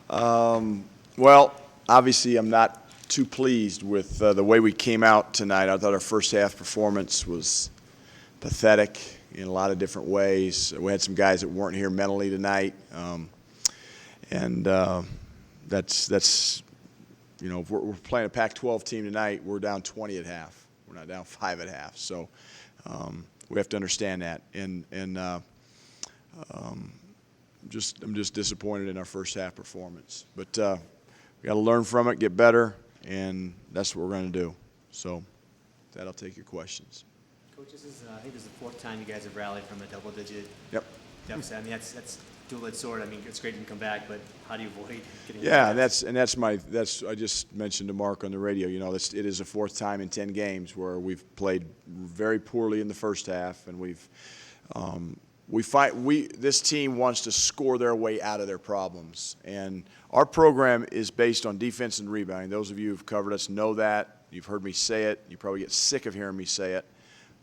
Well, obviously, I'm not too pleased with the way we came out tonight. I thought our first half performance was pathetic in a lot of different ways. We had some guys that weren't here mentally tonight, and that's if we're playing a Pac-12 team tonight, we're down 20 at half. We're not down 5 at half. So we have to understand that. I'm just disappointed in our first half performance. But we got to learn from it, get better, and that's what we're going to do. So with that, I'll take your questions. Coach, I think this is the fourth time you guys have rallied from a double-digit deficit. I mean, that's dual-edged sword. I mean, it's great you can come back, but how do you avoid getting? Yeah, that's I just mentioned to Mark on the radio. It is the fourth time in 10 games where we've played very poorly in the first half, and this team wants to score their way out of their problems. And our program is based on defense and rebounding. Those of you who've covered us know that. You've heard me say it. You probably get sick of hearing me say it.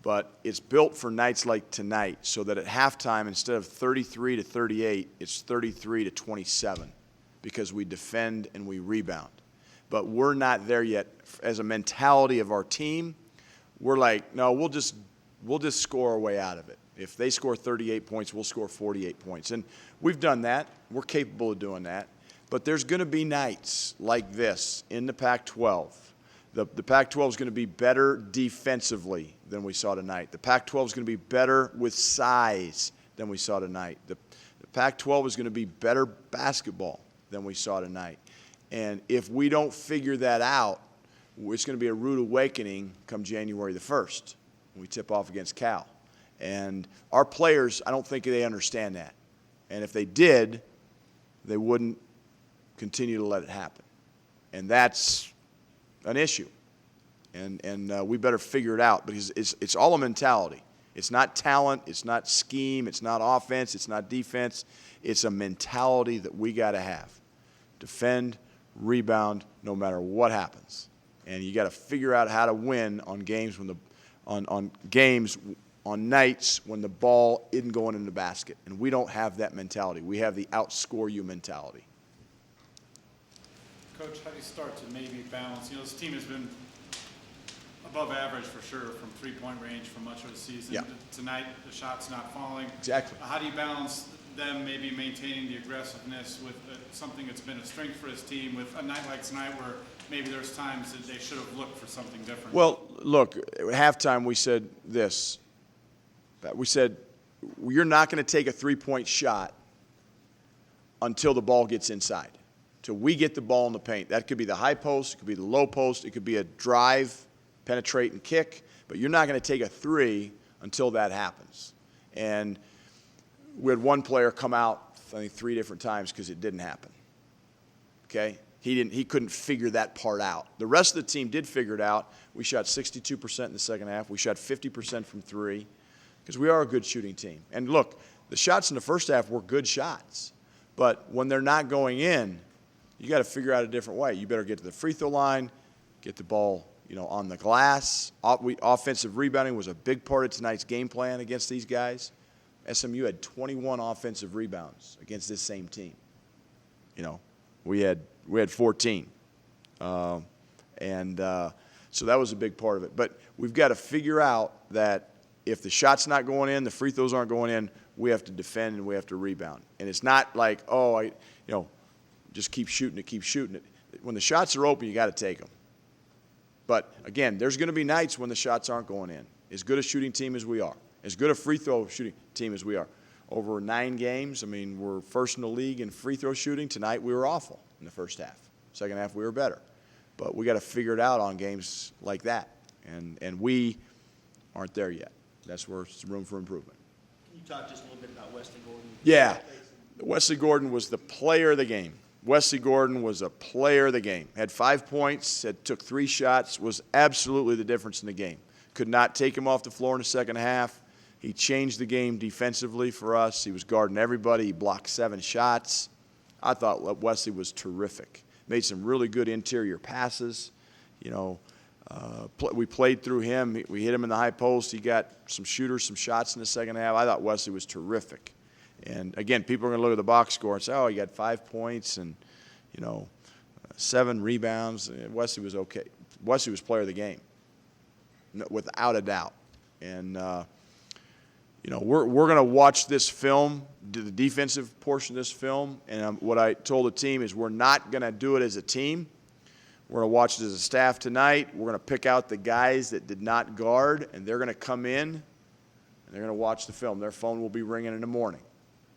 But it's built for nights like tonight so that at halftime, instead of 33-38, it's 33-27 because we defend and we rebound. But we're not there yet. As a mentality of our team, we're like, no, we'll just score our way out of it. If they score 38 points, we'll score 48 points. And we've done that. We're capable of doing that. But there's going to be nights like this in the Pac-12. The Pac-12 is going to be better defensively than we saw tonight. The Pac-12 is going to be better with size than we saw tonight. The Pac-12 is going to be better basketball than we saw tonight. And if we don't figure that out, it's going to be a rude awakening come January the 1st when we tip off against Cal. And our players, I don't think they understand that. And if they did, they wouldn't continue to let it happen. And that's an issue. And we better figure it out because it's all a mentality. It's not talent. It's not scheme. It's not offense. It's not defense. It's a mentality that we got to have. Defend, rebound, no matter what happens. And you got to figure out how to win on games on nights when the ball isn't going in the basket. And we don't have that mentality. We have the outscore you mentality. Coach, how do you start to maybe balance? This team has been above average for sure from three-point range for much of the season. Yeah. Tonight, the shot's not falling. Exactly. How do you balance them maybe maintaining the aggressiveness with something that's been a strength for his team with a night like tonight where maybe there's times that they should have looked for something different? Well, look, at halftime we said this. We said, you're not going to take a three-point shot until the ball gets inside, till we get the ball in the paint. That could be the high post, it could be the low post, it could be a drive, penetrate, and kick, but you're not going to take a three until that happens. And we had one player come out, I think, 3 different times because it didn't happen. Okay? He couldn't figure that part out. The rest of the team did figure it out. We shot 62% in the second half. We shot 50% from three because we are a good shooting team. And look, the shots in the first half were good shots, but when they're not going in, you got to figure out a different way. You better get to the free throw line, get the ball, on the glass. Offensive rebounding was a big part of tonight's game plan against these guys. SMU had 21 offensive rebounds against this same team. We had 14. So that was a big part of it. But we've got to figure out that if the shot's not going in, the free throws aren't going in, we have to defend and we have to rebound. And it's not like, just keep shooting it. When the shots are open, you got to take them. But, again, there's going to be nights when the shots aren't going in. As good a shooting team as we are, as good a free throw shooting team as we are. Over 9 games, we're first in the league in free throw shooting. Tonight we were awful in the first half. Second half we were better. But we got to figure it out on games like that. And we aren't there yet. That's where there's room for improvement. Can you talk just a little bit about Wesley Gordon? Yeah. Wesley Gordon was the player of the game. Wesley Gordon was a player of the game. Had 5 points, took 3 shots, was absolutely the difference in the game. Could not take him off the floor in the second half. He changed the game defensively for us. He was guarding everybody. He blocked 7 shots. I thought Wesley was terrific. Made some really good interior passes. We played through him. We hit him in the high post. He got some shots in the second half. I thought Wesley was terrific. And, again, people are going to look at the box score and say, he got 5 points and, 7 rebounds. Wesley was okay. Wesley was player of the game, without a doubt. And, we're going to watch this film, the defensive portion of this film, and what I told the team is we're not going to do it as a team. We're going to watch it as a staff tonight. We're going to pick out the guys that did not guard, and they're going to come in, and they're going to watch the film. Their phone will be ringing in the morning,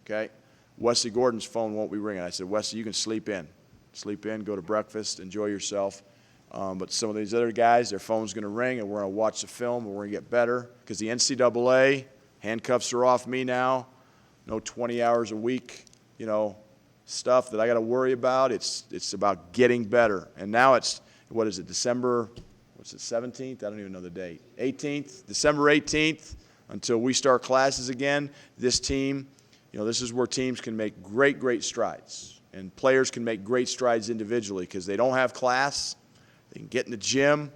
okay? Wesley Gordon's phone won't be ringing. I said, Wesley, you can sleep in. Sleep in, go to breakfast, enjoy yourself. But some of these other guys, their phone's going to ring, and we're going to watch the film, and we're going to get better. Because the NCAA, handcuffs are off me now. No 20 hours a week, stuff that I got to worry about. It's about getting better. And now it's, what is it, December, 17th? I don't even know the date. 18th, December 18th, until we start classes again. This team, this is where teams can make great, great strides. And players can make great strides individually because they don't have class. They can get in the gym,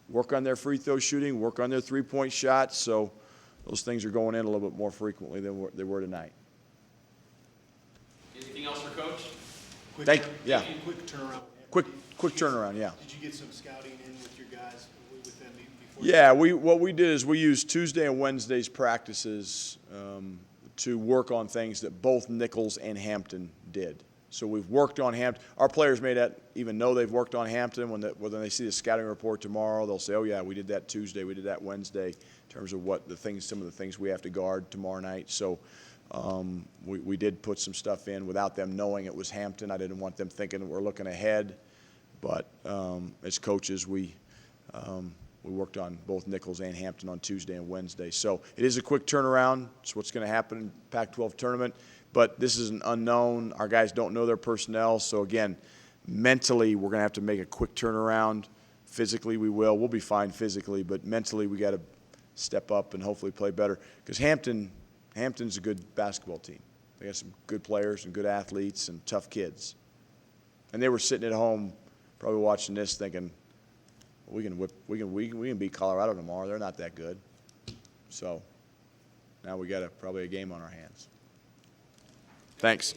work on their free throw shooting, work on their three-point shots. So those things are going in a little bit more frequently than they were tonight. Anything else for Coach? Quick turnaround. Quick turnaround, yeah. Did you get some scouting in with your guys, with them before? Yeah, what we did is we used Tuesday and Wednesday's practices to work on things that both Nicholls and Hampton did. So we've worked on Hampton. Our players may not even know they've worked on Hampton. When they see the scouting report tomorrow, they'll say, oh, yeah, we did that Tuesday, we did that Wednesday, in terms of some of the things we have to guard tomorrow night. So we did put some stuff in without them knowing it was Hampton. I didn't want them thinking we're looking ahead. But as coaches, we worked on both Nicholls and Hampton on Tuesday and Wednesday. So it is a quick turnaround. It's what's going to happen in Pac-12 tournament. But this is an unknown. Our guys don't know their personnel. So, again, mentally we're going to have to make a quick turnaround. Physically we will. We'll be fine physically. But mentally we got to step up and hopefully play better. Because Hampton's a good basketball team. They got some good players and good athletes and tough kids. And they were sitting at home probably watching this thinking, we can beat Colorado tomorrow. They're not that good. So now we got probably a game on our hands. Thanks.